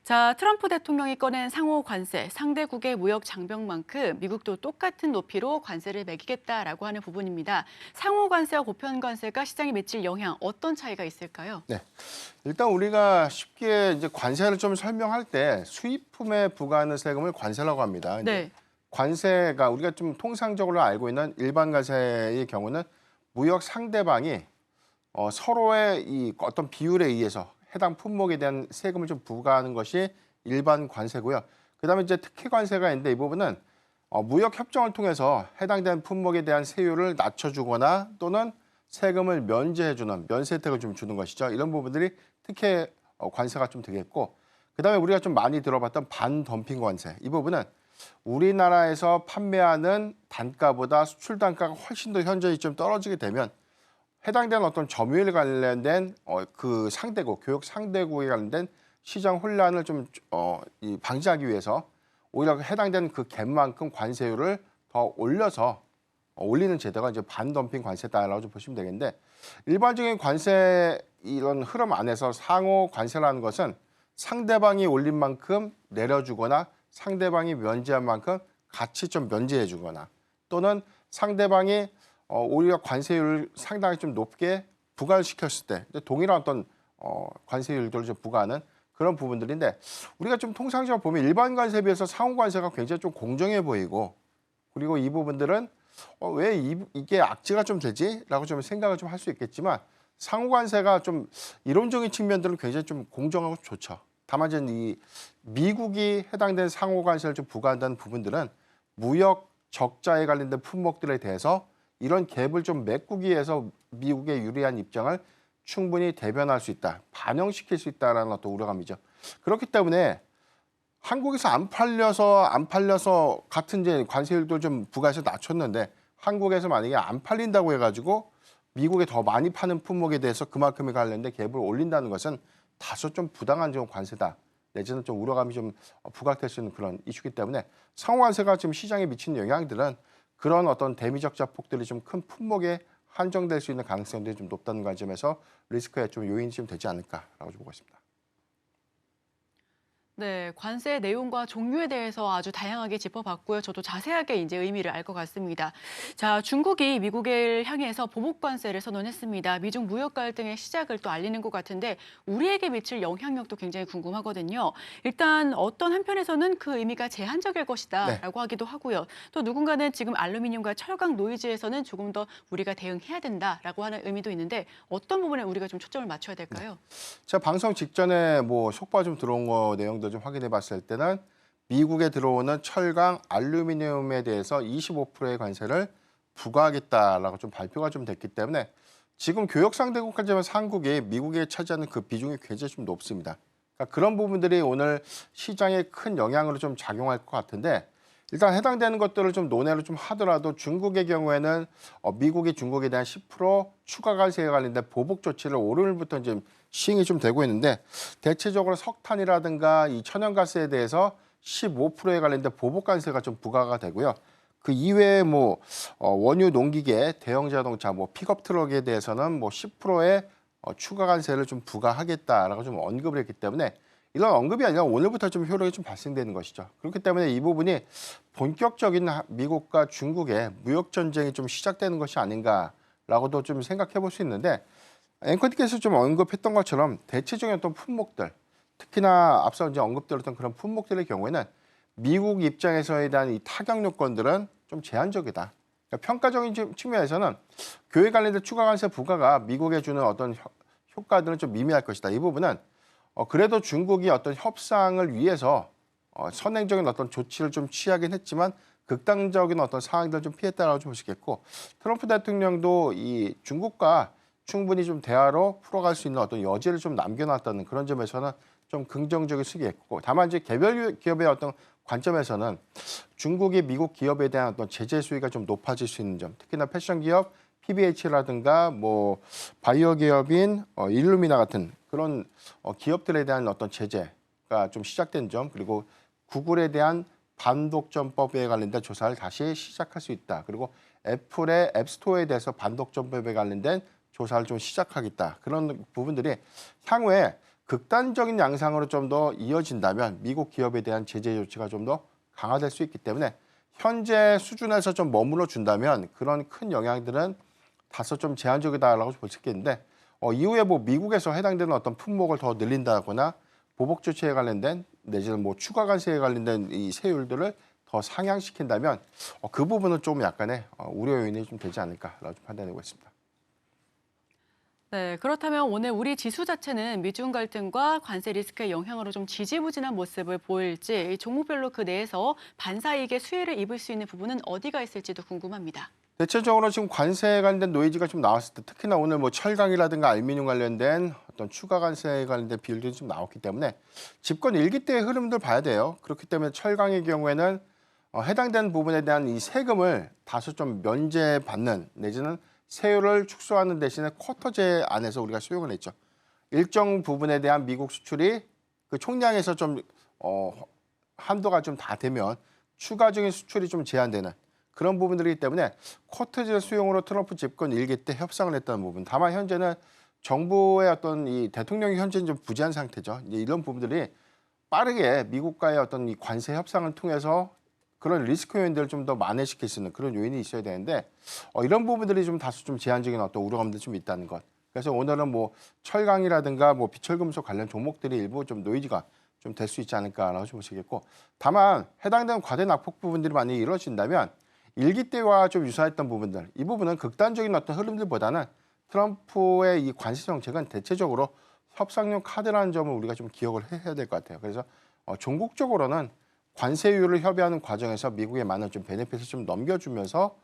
자, 트럼프 대통령이 꺼낸 상호 관세, 상대국의 무역 장벽만큼 미국도 똑같은 높이로 관세를 매기겠다라고 하는 부분입니다. 상호 관세와 보편 관세가 시장에 미칠 영향 어떤 차이가 있을까요? 네. 일단 우리가 쉽게 이제 관세를 좀 설명할 때 수입품에 부과하는 세금을 관세라고 합니다. 이제 네. 관세가 우리가 좀 통상적으로 알고 있는 일반 관세의 경우는 무역 상대방이 서로의 이 어떤 비율에 의해서 해당 품목에 대한 세금을 좀 부과하는 것이 일반 관세고요. 그다음에 이제 특혜 관세가 있는데 이 부분은 무역 협정을 통해서 해당되는 품목에 대한 세율을 낮춰주거나 또는 세금을 면제해주는 면세 혜택을 좀 주는 것이죠. 이런 부분들이 특혜 관세가 좀 되겠고, 그다음에 우리가 좀 많이 들어봤던 반덤핑 관세. 이 부분은 우리나라에서 판매하는 단가보다 수출 단가가 훨씬 더 현저히 좀 떨어지게 되면 해당되는 어떤 점유율 관련된 그 상대국, 교역 상대국에 관련된 시장 혼란을 좀 방지하기 위해서 오히려 해당되는 그 갭만큼 관세율을 더 올려서 올리는 제도가 이제 반덤핑 관세다라고 좀 보시면 되겠는데, 일반적인 관세 이런 흐름 안에서 상호 관세라는 것은 상대방이 올린 만큼 내려주거나 상대방이 면제한 만큼 같이 좀 면제해주거나 또는 상대방이 오히려 관세율을 상당히 좀 높게 부과를 시켰을 때 동일한 어떤 관세율들을 좀 부과하는 그런 부분들인데, 우리가 좀 통상적으로 보면 일반 관세에 비해서 상호 관세가 굉장히 좀 공정해 보이고, 그리고 이 부분들은 왜 이게 악재가 좀 되지? 라고 좀 생각을 좀 할 수 있겠지만, 상호 관세가 좀 이론적인 측면들은 굉장히 좀 공정하고 좋죠. 다만 이제 이 미국이 해당된 상호 관세를 좀 부과한다는 부분들은 무역 적자에 관련된 품목들에 대해서 이런 갭을 좀 메꾸기 위해서 미국의 유리한 입장을 충분히 대변할 수 있다, 반영시킬 수 있다라는 어떤 우려감이죠. 그렇기 때문에 한국에서 안 팔려서 같은 이제 관세율도 좀 부과해서 낮췄는데, 한국에서 만약에 안 팔린다고 해가지고 미국에 더 많이 파는 품목에 대해서 그만큼에 관련된 갭을 올린다는 것은 다소 좀 부당한 좀 관세다, 내지는 좀 우려감이 좀 부각될 수 있는 그런 이슈이기 때문에 상호 관세가 지금 시장에 미치는 영향들은 그런 어떤 대미적 자폭들이 좀 큰 품목에 한정될 수 있는 가능성들이 좀 높다는 관점에서 리스크의 좀 요인이 좀 되지 않을까라고 보고 있습니다. 네, 관세 내용과 종류에 대해서 아주 다양하게 짚어봤고요. 저도 자세하게 이제 의미를 알 것 같습니다. 자, 중국이 미국을 향해서 보복 관세를 선언했습니다. 미중 무역 갈등의 시작을 또 알리는 것 같은데 우리에게 미칠 영향력도 굉장히 궁금하거든요. 일단 어떤 한편에서는 그 의미가 제한적일 네. 것이다라고 하기도 하고요. 또 누군가는 지금 알루미늄과 철강 노이즈에서는 조금 더 우리가 대응해야 된다라고 하는 의미도 있는데 어떤 부분에 우리가 좀 초점을 맞춰야 될까요? 제가 방송 직전에 뭐 속보 좀 들어온 거 내용도 좀 확인해 봤을 때는 미국에 들어오는 철강, 알루미늄에 대해서 25%의 관세를 부과하겠다라고 좀 발표가 좀 됐기 때문에 지금 교역 상대국 하지만 한국이 미국에 차지하는 그 비중이 굉장히 좀 높습니다. 그러니까 그런 부분들이 오늘 시장에 큰 영향으로 좀 작용할 것 같은데, 일단 해당되는 것들을 좀 논의를 좀 하더라도 중국의 경우에는 미국이 중국에 대한 10% 추가 관세에 관련된 보복 조치를 오늘부터 이제 시행이 좀 되고 있는데, 대체적으로 석탄이라든가 이 천연가스에 대해서 15%에 관련된 보복 관세가 좀 부과가 되고요. 그 이외에 뭐 원유 농기계, 대형 자동차, 뭐 픽업 트럭에 대해서는 뭐 10%의 추가 관세를 좀 부과하겠다라고 좀 언급을 했기 때문에, 이런 언급이 아니라 오늘부터 좀 효력이 좀 발생되는 것이죠. 그렇기 때문에 이 부분이 본격적인 미국과 중국의 무역 전쟁이 좀 시작되는 것이 아닌가라고도 좀 생각해 볼 수 있는데, 앵커님께서 좀 언급했던 것처럼 대체적인 어떤 품목들, 특히나 앞서 이제 언급드렸던 그런 품목들의 경우에는 미국 입장에서에 대한 이 타격 요건들은 좀 제한적이다. 그러니까 평가적인 측면에서는 교회 관련된 추가 관세 부과가 미국에 주는 어떤 효과들은 좀 미미할 것이다. 이 부분은 그래도 중국이 어떤 협상을 위해서 선행적인 어떤 조치를 좀 취하긴 했지만 극단적인 어떤 상황들을 좀 피했다라고 좀 볼 수 있겠고, 트럼프 대통령도 이 중국과 충분히 좀 대화로 풀어갈 수 있는 어떤 여지를 좀 남겨놨다는 그런 점에서는 좀 긍정적일 수 있겠고, 다만 이제 개별 기업의 어떤 관점에서는 중국이 미국 기업에 대한 어떤 제재 수위가 좀 높아질 수 있는 점, 특히나 패션 기업 PBH라든가 뭐 바이오 기업인 일루미나 같은 그런 기업들에 대한 어떤 제재가 좀 시작된 점, 그리고 구글에 대한 반독점법에 관련된 조사를 다시 시작할 수 있다. 그리고 애플의 앱스토어에 대해서 반독점법에 관련된 조사를 좀 시작하겠다. 그런 부분들이 향후에 극단적인 양상으로 좀 더 이어진다면 미국 기업에 대한 제재 조치가 좀 더 강화될 수 있기 때문에 현재 수준에서 좀 머물러 준다면 그런 큰 영향들은 다소 좀 제한적이다라고 볼 수 있겠는데 이후에 뭐 미국에서 해당되는 어떤 품목을 더 늘린다거나 보복 조치에 관련된 내지는 뭐 추가 관세에 관련된 이 세율들을 더 상향시킨다면 그 부분은 좀 약간의 우려 요인이 좀 되지 않을까라고 좀 판단하고 있습니다. 네, 그렇다면 오늘 우리 지수 자체는 미중 갈등과 관세 리스크의 영향으로 좀 지지부진한 모습을 보일지 이 종목별로 그 내에서 반사이익의 수혜를 입을 수 있는 부분은 어디가 있을지도 궁금합니다. 대체적으로 지금 관세에 관련된 노이즈가 좀 나왔을 때 특히나 오늘 뭐 철강이라든가 알루미늄 관련된 어떤 추가 관세에 관련된 비율들이 좀 나왔기 때문에 집권 일기 때의 흐름들 봐야 돼요. 그렇기 때문에 철강의 경우에는 해당되는 부분에 대한 이 세금을 다소 좀 면제받는 내지는 세율을 축소하는 대신에 쿼터제 안에서 우리가 수용을 했죠. 일정 부분에 대한 미국 수출이 그 총량에서 좀 한도가 좀 다 되면 추가적인 수출이 좀 제한되는 그런 부분들이기 때문에 쿼터제 수용으로 트럼프 집권 일기 때 협상을 했다는 부분. 다만 현재는 정부의 어떤 이 대통령이 현재는 좀 부재한 상태죠. 이제 이런 부분들이 빠르게 미국과의 어떤 이 관세 협상을 통해서 그런 리스크 요인들을 좀 더 만회시킬 수 있는 그런 요인이 있어야 되는데 이런 부분들이 좀 다소 좀 제한적인 어떤 우려감들이 좀 있다는 것. 그래서 오늘은 뭐 철강이라든가 뭐 비철금속 관련 종목들이 일부 좀 노이즈가 좀 될 수 있지 않을까라고 좀 보시겠고, 다만 해당되는 과대 낙폭 부분들이 만약에 이루어진다면 일기 때와 좀 유사했던 부분들, 이 부분은 극단적인 어떤 흐름들보다는 트럼프의 이 관세 정책은 대체적으로 협상용 카드라는 점을 우리가 좀 기억을 해야 될 것 같아요. 그래서 종국적으로는 관세율을 협의하는 과정에서 미국에 많은 좀 베네핏을 좀 넘겨주면서